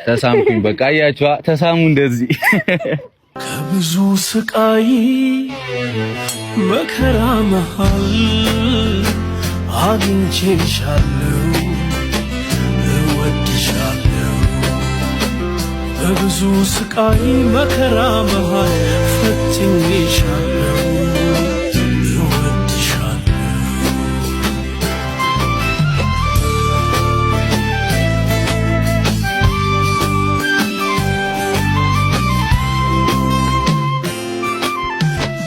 ተሳምኩኝ በቃ አያችኋ ተሳሙ እንደዚህ ከብዙ ስቃይ መከራ መሃል አግኝቼሻለሁ እወድሻለሁ በብዙ ስቃይ መከራ መሃል ፈትኜሻለሁ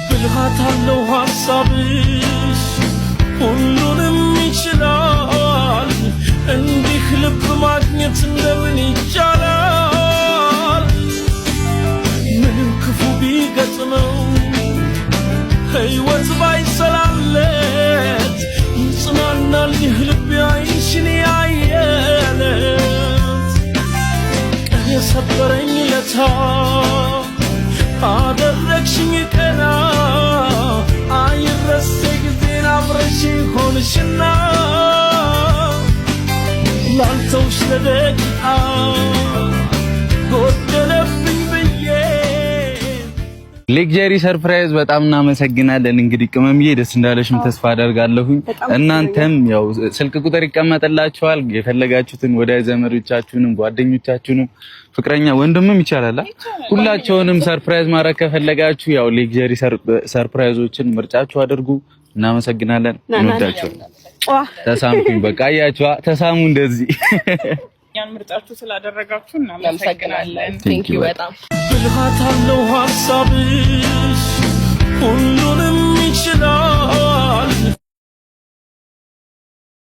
ብልሃታለው ሐሳብሽ ሁሉንም ይችላል እንዲህ ልብ ማግኘት እንደምን ይቻላል ምንም ክፉ ቢገጥመው ሕይወት ባይሰላለት ይጽናናል ይህ ልብ አይንሽን ያየለት ቀን የሰበረኝ ለታ አደረግሽኝ ቀና አይረሴ ጊዜን አብረሽ ሆንሽና ላንተውሽ ለደቂቃ ጎደለብኝ ብዬ ሌክዠሪ ሰርፕራይዝ በጣም እናመሰግናለን። እንግዲህ ቅመምዬ ደስ እንዳለሽም ተስፋ አደርጋለሁኝ። እናንተም ያው ስልክ ቁጥር ይቀመጥላችኋል የፈለጋችሁትን ወዳጅ ዘመዶቻችሁንም ጓደኞቻችሁንም ፍቅረኛ ወንድምም ይቻላል ሁላቸውንም ሰርፕራይዝ ማድረግ ከፈለጋችሁ ያው ሌክዠሪ ሰርፕራይዞችን ምርጫችሁ አድርጉ። እናመሰግናለን። እንወዳችሁ። ተሳምኩኝ በቃ አያችኋ ተሳሙ እንደዚህ ያን ምርጫችሁ ስላደረጋችሁ እናመሰግናለን። ቴንክ ዩ በጣም ብልሃታለው ሐሳብሽ ሁሉንም ይችላል